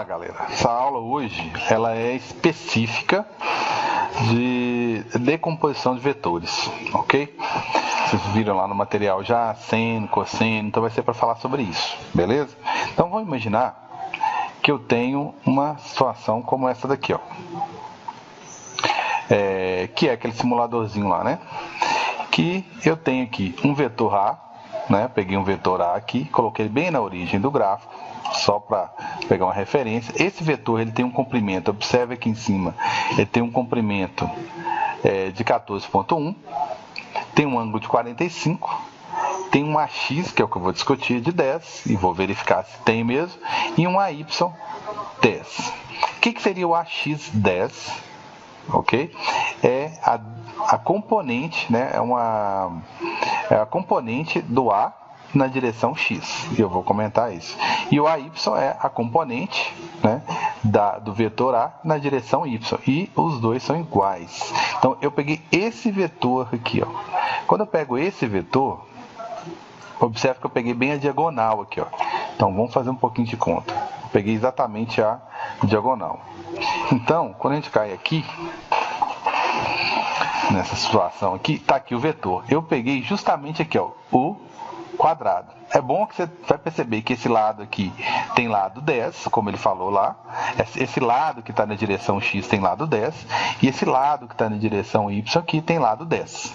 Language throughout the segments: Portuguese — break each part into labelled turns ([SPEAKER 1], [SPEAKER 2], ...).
[SPEAKER 1] Olá, galera. Essa aula hoje ela é específica de decomposição de vetores, ok? Vocês viram lá no material já seno, cosseno, então vai ser para falar sobre isso, beleza? Então vamos imaginar que eu tenho uma situação como essa daqui, ó. Que é aquele simuladorzinho lá, né? Que eu tenho aqui um vetor A, né? Peguei um vetor A aqui, coloquei ele bem na origem do gráfico, só para pegar uma referência. Esse vetor ele tem um comprimento, observe aqui em cima, ele tem um comprimento de 14,1, tem um ângulo de 45, tem um AX, que é o que eu vou discutir, de 10, e vou verificar se tem mesmo, e um AY 10. O que seria o AX 10? Ok? É a componente, né? É a componente do A na direção X, e eu vou comentar isso. E o AY é a componente, né, do vetor A na direção Y, e os dois são iguais. Então eu peguei esse vetor aqui, ó. Quando eu pego esse vetor, observe que eu peguei bem a diagonal aqui, ó. Então vamos fazer um pouquinho de conta. Eu peguei exatamente a diagonal. Então, quando a gente cai aqui, nessa situação aqui, tá aqui o vetor. Eu peguei justamente aqui, ó, o quadrado. É bom que você vai perceber que esse lado aqui tem lado 10, como ele falou lá. Esse lado que está na direção X tem lado 10. E esse lado que está na direção Y aqui tem lado 10.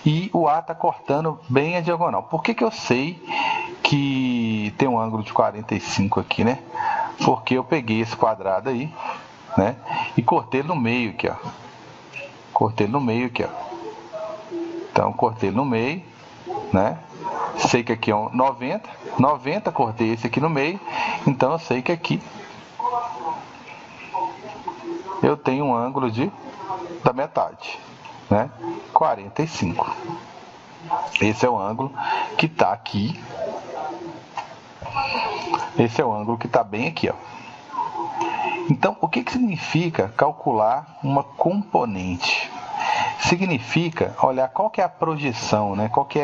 [SPEAKER 1] E o A está cortando bem a diagonal. Por que eu sei que tem um ângulo de 45 aqui, né? Porque eu peguei esse quadrado aí, né? E cortei ele no meio aqui, ó. Cortei ele no meio aqui, ó. Então, cortei ele no meio, né? Sei que aqui é um 90, cortei esse aqui no meio, então eu sei que aqui eu tenho um ângulo da metade, né? 45. Esse é o ângulo que está aqui. Esse é o ângulo que está bem aqui, ó. Então, o que significa calcular uma componente? Significa olhar qual que é a projeção, né? Qual que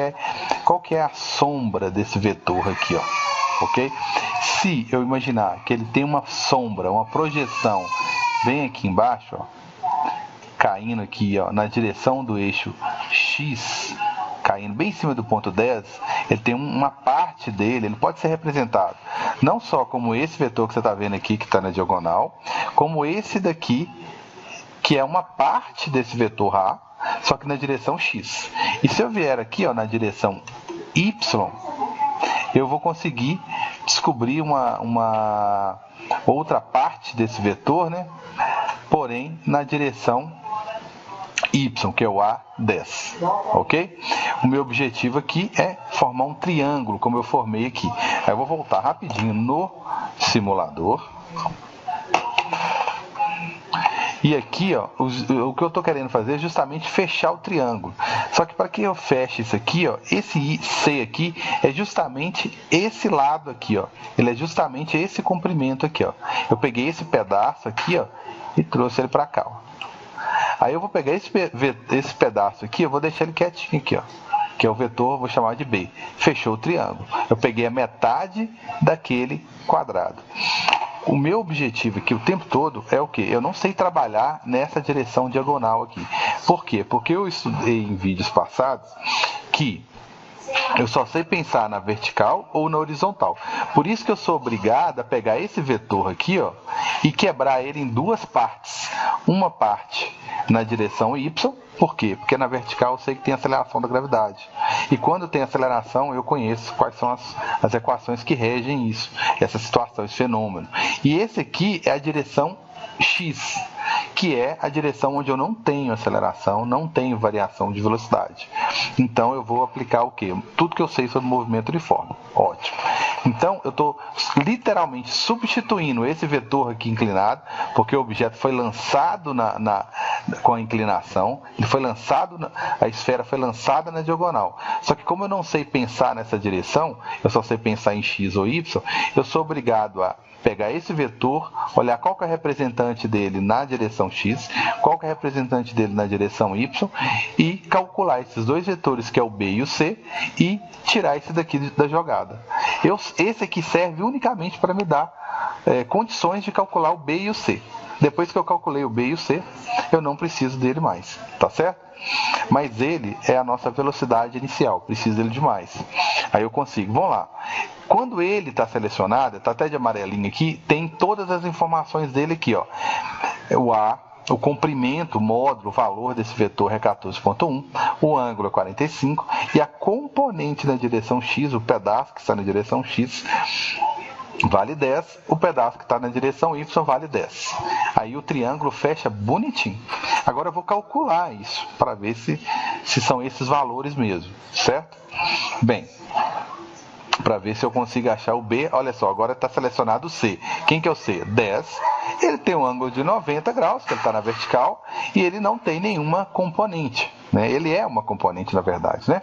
[SPEAKER 1] é a sombra desse vetor aqui, ó, ok? Se eu imaginar que ele tem uma sombra, uma projeção bem aqui embaixo, ó, caindo aqui, ó, na direção do eixo X, caindo bem em cima do ponto 10, ele tem uma parte dele, ele pode ser representado não só como esse vetor que você está vendo aqui, que está na diagonal, como esse daqui, que é uma parte desse vetor A, só que na direção X. E se eu vier aqui, ó, na direção Y, eu vou conseguir descobrir uma outra parte desse vetor, né? Porém, na direção Y, que é o A10, ok? O meu objetivo aqui é formar um triângulo, como eu formei aqui. Aí eu vou voltar rapidinho no simulador. E aqui, ó, o que eu estou querendo fazer é justamente fechar o triângulo. Só que para que eu feche isso aqui, ó, esse C aqui é justamente esse lado aqui, ó. Ele é justamente esse comprimento aqui, ó. Eu peguei esse pedaço aqui, ó, e trouxe ele para cá, ó. Aí eu vou pegar esse pedaço aqui, eu vou deixar ele quietinho aqui, ó, que é o vetor, vou chamar de B. Fechou o triângulo. Eu peguei a metade daquele quadrado. O meu objetivo aqui o tempo todo é o quê? Eu não sei trabalhar nessa direção diagonal aqui. Por quê? Porque eu estudei em vídeos passados que eu só sei pensar na vertical ou na horizontal. Por isso que eu sou obrigado a pegar esse vetor aqui, ó, e quebrar ele em duas partes. Uma parte na direção Y. Por quê? Porque na vertical eu sei que tem aceleração da gravidade. E quando tem aceleração, eu conheço quais são as equações que regem isso, essa situação, esse fenômeno. E esse aqui é a direção X, que é a direção onde eu não tenho aceleração, não tenho variação de velocidade. Então eu vou aplicar o quê? Tudo que eu sei sobre movimento uniforme. Ótimo. Então eu estou literalmente substituindo esse vetor aqui inclinado, porque o objeto foi lançado com a inclinação, ele foi lançado, a esfera foi lançada na diagonal. Só que como eu não sei pensar nessa direção, eu só sei pensar em X ou Y, eu sou obrigado a pegar esse vetor, olhar qual que é o representante dele na direção X, qual que é o representante dele na direção Y, e calcular esses dois vetores, que é o B e o C, e tirar esse daqui da jogada. Esse aqui serve unicamente para me dar condições de calcular o B e o C. Depois que eu calculei o B e o C, eu não preciso dele mais, tá certo? Mas ele é a nossa velocidade inicial, preciso dele demais. Aí eu consigo, vamos lá. Quando ele está selecionado, está até de amarelinho aqui, tem todas as informações dele aqui, ó. O A, o comprimento, o módulo, o valor desse vetor é 14,1, o ângulo é 45 e a componente na direção X, o pedaço que está na direção X, vale 10, o pedaço que está na direção Y vale 10. Aí o triângulo fecha bonitinho. Agora eu vou calcular isso para ver se são esses valores mesmo, certo? Bem, para ver se eu consigo achar o B, olha só, agora está selecionado o C. Quem que é o C? 10. Ele tem um ângulo de 90 graus, que ele está na vertical, e ele não tem nenhuma componente. Né? Ele é uma componente, na verdade. Né?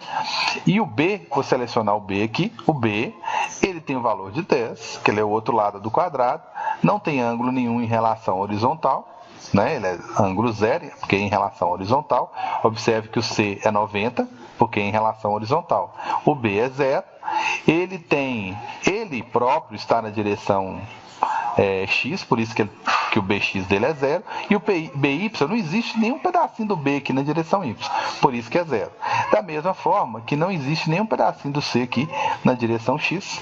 [SPEAKER 1] E o B, vou selecionar o B aqui, o B, ele tem o valor de 10, que ele é o outro lado do quadrado, não tem ângulo nenhum em relação horizontal, né? Ele é ângulo zero, porque é em relação horizontal. Observe que o C é 90, porque é em relação horizontal. O B é zero. Ele próprio está na direção X, por isso que o BX dele é zero, e o BY, não existe nenhum pedacinho do B aqui na direção Y, por isso que é zero. Da mesma forma que não existe nenhum pedacinho do C aqui na direção X,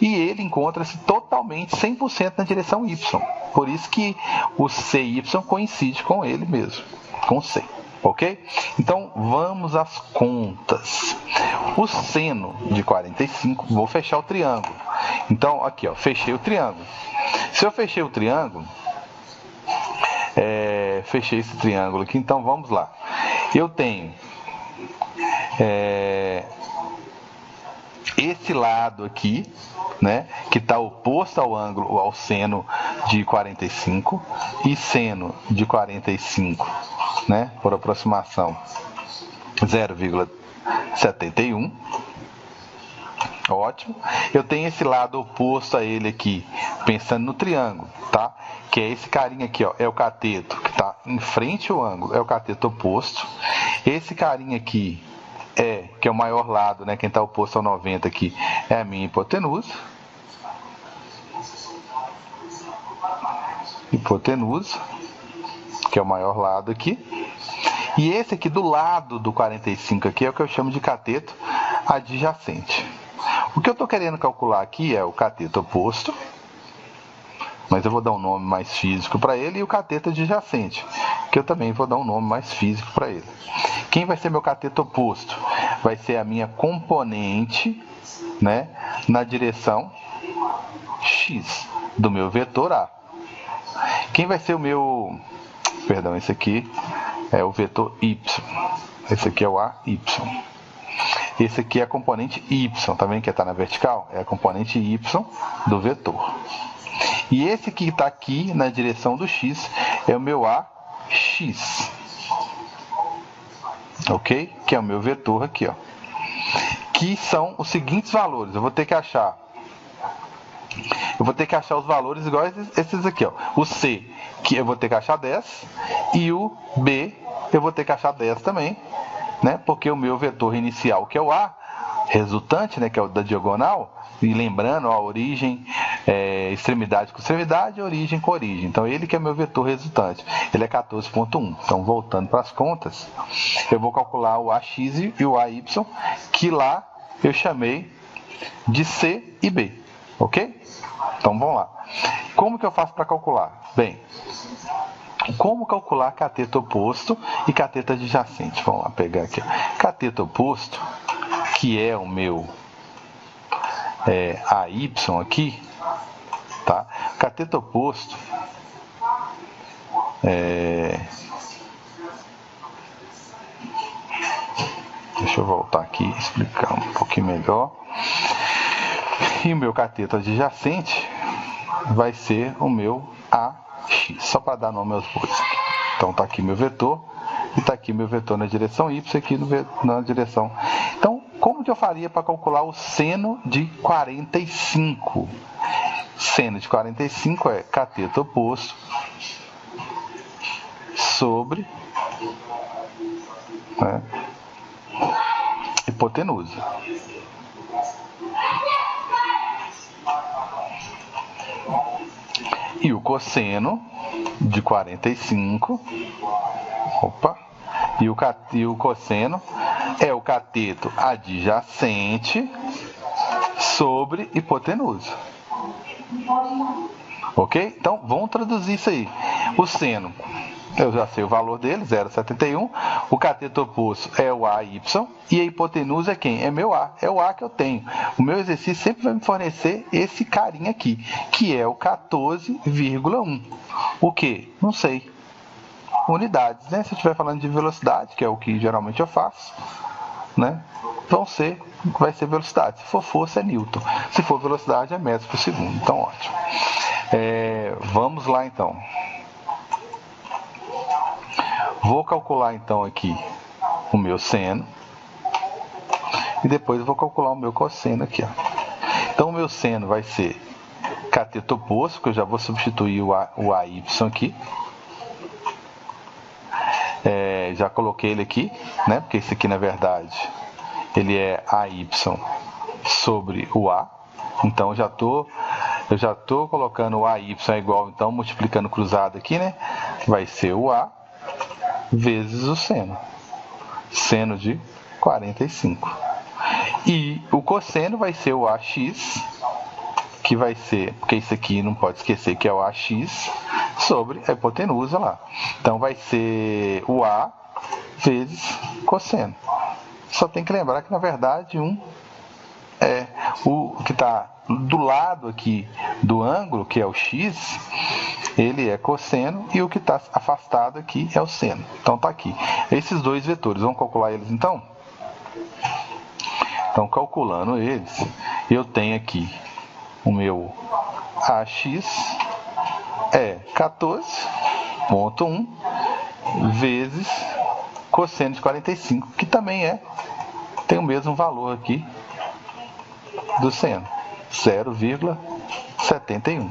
[SPEAKER 1] e ele encontra-se totalmente 100% na direção Y, por isso que o CY coincide com ele mesmo, com o C. Ok? Então, vamos às contas. O seno de 45, vou fechar o triângulo. Então, aqui, ó, fechei o triângulo. Se eu fechei o triângulo, fechei esse triângulo aqui, então vamos lá. Eu tenho esse lado aqui, né, que está oposto ao ângulo, ao seno de 45, e seno de 45, né, por aproximação 0,71. Ótimo. Eu tenho esse lado oposto a ele aqui, pensando no triângulo, tá? Que é esse carinha aqui, ó, é o cateto que está em frente ao ângulo, é o cateto oposto. Esse carinha aqui que é o maior lado, né? Quem está oposto ao 90 aqui é a minha hipotenusa. Hipotenusa, que é o maior lado aqui. E esse aqui do lado do 45 aqui é o que eu chamo de cateto adjacente. O que eu estou querendo calcular aqui é o cateto oposto, mas eu vou dar um nome mais físico para ele, e o cateto adjacente, que eu também vou dar um nome mais físico para ele. Quem vai ser meu cateto oposto? Vai ser a minha componente, né, na direção X do meu vetor A. Quem vai ser o meu... Perdão, esse aqui é o vetor Y. Esse aqui é o AY. Esse aqui é a componente Y, tá vendo que está na vertical? É a componente Y do vetor. E esse que está aqui na direção do X é o meu AX. Ok? Que é o meu vetor aqui, ó. Que são os seguintes valores. Eu vou ter que achar os valores iguais a esses aqui, ó. O C, que eu vou ter que achar 10, e o B, eu vou ter que achar 10 também, né? Porque o meu vetor inicial, que é o A, resultante, né, que é o da diagonal, e lembrando, ó, a origem, extremidade com extremidade, origem com origem. Então, ele que é meu vetor resultante. Ele é 14,1. Então, voltando para as contas, eu vou calcular o AX e o AY, que lá eu chamei de C e B. Ok? Então, vamos lá. Como que eu faço para calcular? Bem, como calcular cateto oposto e cateto adjacente? Vamos lá pegar aqui. Cateto oposto, que é o meu AY aqui, tá? Cateto oposto deixa eu voltar aqui e explicar um pouquinho melhor. E o meu cateto adjacente vai ser o meu AX, só para dar nome aos bois. Então tá aqui meu vetor, e tá aqui meu vetor na direção Y, aqui na direção. Então, como que eu faria para calcular o seno de 45? Seno de 45 é cateto oposto sobre, né, hipotenusa. E o cosseno de 45, opa, e o cosseno é o cateto adjacente sobre hipotenusa. Ok? Então, vamos traduzir isso aí. O seno, eu já sei o valor dele, 0,71. O cateto oposto é o AY. E a hipotenusa é quem? É meu A. É o A que eu tenho. O meu exercício sempre vai me fornecer esse carinha aqui, que é o 14,1. O que? Não sei. Unidades, né? Se eu estiver falando de velocidade, que é o que geralmente eu faço, né? Vai ser velocidade. Se for força, é Newton. Se for velocidade, é metros por segundo. Então, ótimo. Vamos lá, então. Vou calcular, então, aqui o meu seno. E depois eu vou calcular o meu cosseno aqui, ó. Então, o meu seno vai ser cateto oposto, que eu já vou substituir o AY aqui. Já coloquei ele aqui, né? Porque esse aqui, na verdade, ele é AY sobre o A. Então, eu já tô colocando o AY igual, então, multiplicando cruzado aqui, né? Vai ser o A vezes o seno. Seno de 45. E o cosseno vai ser o AX, que vai ser, porque isso aqui não pode esquecer que é o AX sobre a hipotenusa lá. Então, vai ser o A vezes cosseno. Só tem que lembrar que, na verdade, o que está do lado aqui do ângulo, que é o X, ele é cosseno, e o que está afastado aqui é o seno. Então, está aqui. Esses dois vetores, vamos calcular eles, então? Então, calculando eles, eu tenho aqui o meu AX é 14,1 vezes cosseno de 45, que também tem o mesmo valor aqui do seno, 0,71.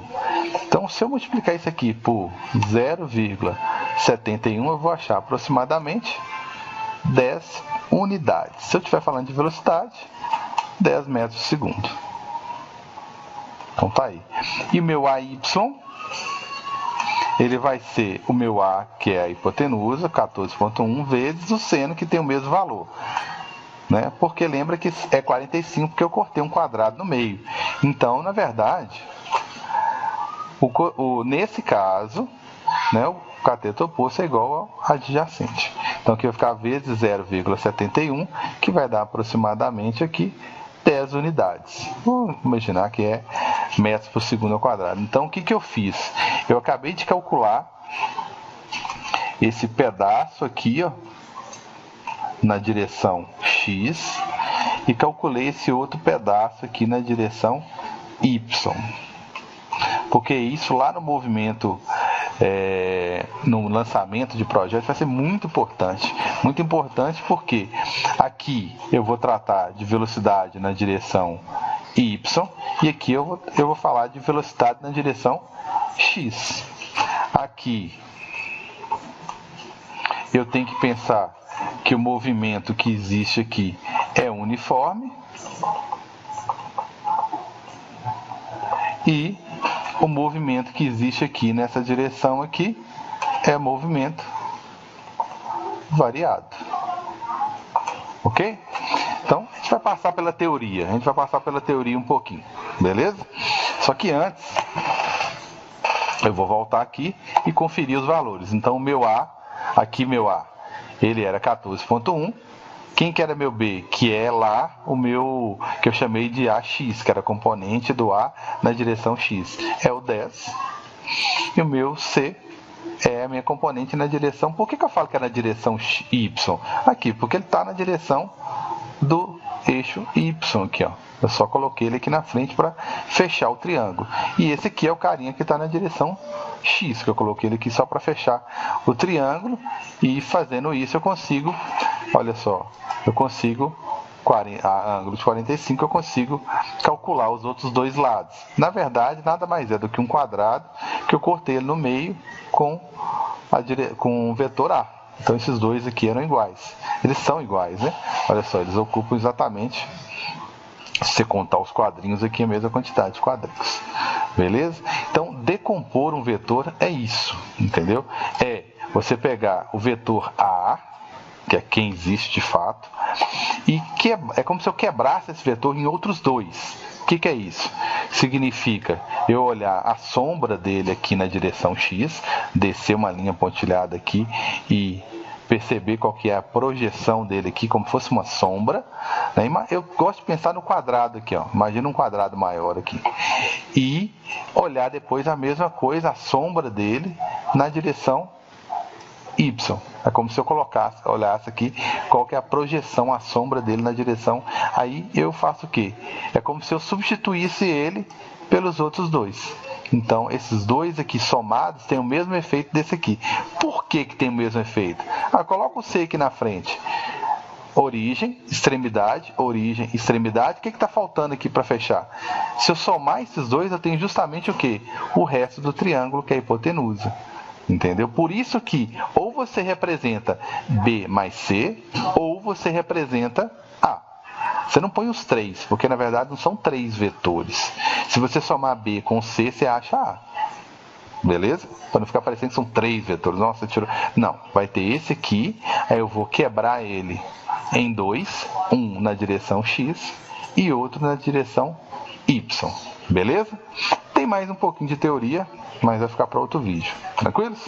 [SPEAKER 1] Então, se eu multiplicar isso aqui por 0,71, eu vou achar aproximadamente 10 unidades. Se eu estiver falando de velocidade, 10 metros por segundo. Então, tá aí. E o meu AY, ele vai ser o meu A, que é a hipotenusa, 14,1, vezes o seno, que tem o mesmo valor. Né? Porque lembra que é 45, porque eu cortei um quadrado no meio. Então, na verdade, nesse caso, né, o cateto oposto é igual ao adjacente. Então, aqui vai ficar vezes 0,71, que vai dar aproximadamente aqui 10 unidades. Vamos imaginar que é metros por segundo ao quadrado. Então, o que eu fiz? Eu acabei de calcular esse pedaço aqui, ó, na direção X, e calculei esse outro pedaço aqui na direção Y. Porque isso lá no movimento, no lançamento de projetos, vai ser muito importante. Muito importante porque aqui eu vou tratar de velocidade na direção Y, e aqui eu vou falar de velocidade na direção X. Aqui eu tenho que pensar que o movimento que existe aqui é uniforme e o movimento que existe aqui nessa direção aqui é movimento variado. Ok? Então, a gente vai passar pela teoria. A gente vai passar pela teoria um pouquinho. Beleza? Só que antes, eu vou voltar aqui e conferir os valores. Então, o meu A, aqui meu A, ele era 14,1. Quem que era meu B? Que é lá o meu, que eu chamei de AX, que era componente do A na direção X. É o 10. E o meu C é a minha componente na direção... Por que eu falo que é na direção Y? Aqui, porque ele está na direção do eixo Y aqui, ó. Eu só coloquei ele aqui na frente para fechar o triângulo. E esse aqui é o carinha que está na direção X, que eu coloquei ele aqui só para fechar o triângulo. E fazendo isso eu consigo, olha só, eu consigo, a ângulo de 45, eu consigo calcular os outros dois lados. Na verdade, nada mais é do que um quadrado que eu cortei ele no meio com o vetor A. Então esses dois aqui eram iguais. Eles são iguais, né? Olha só, eles ocupam exatamente, se você contar os quadrinhos aqui, a mesma quantidade de quadrinhos. beleza? Então, decompor um vetor é isso, entendeu? É você pegar o vetor A, que é quem existe de fato, e é como se eu quebrasse esse vetor em outros dois. O que é isso? Significa eu olhar a sombra dele aqui na direção X, descer uma linha pontilhada aqui e perceber qual que é a projeção dele aqui, como se fosse uma sombra. Né? Eu gosto de pensar no quadrado aqui, ó. Imagina um quadrado maior aqui. E olhar depois a mesma coisa, a sombra dele, na direção Y. É como se eu olhasse aqui qual que é a projeção, a sombra dele na direção. Aí eu faço o quê? É como se eu substituísse ele pelos outros dois. Então, esses dois aqui somados têm o mesmo efeito desse aqui. Por que tem o mesmo efeito? Coloca o C aqui na frente. Origem, extremidade, o que está faltando aqui para fechar? Se eu somar esses dois, eu tenho justamente o quê? O resto do triângulo, que é a hipotenusa. Entendeu? Por isso que ou você representa B mais C, ou você representa A. Você não põe os três, porque na verdade não são três vetores. Se você somar B com C, você acha A. Beleza? Para não ficar parecendo que são três vetores. Nossa, tirou. Não, vai ter esse aqui, aí eu vou quebrar ele em dois, um na direção X e outro na direção Y. Beleza? Tem mais um pouquinho de teoria, mas vai ficar para outro vídeo. Tranquilos?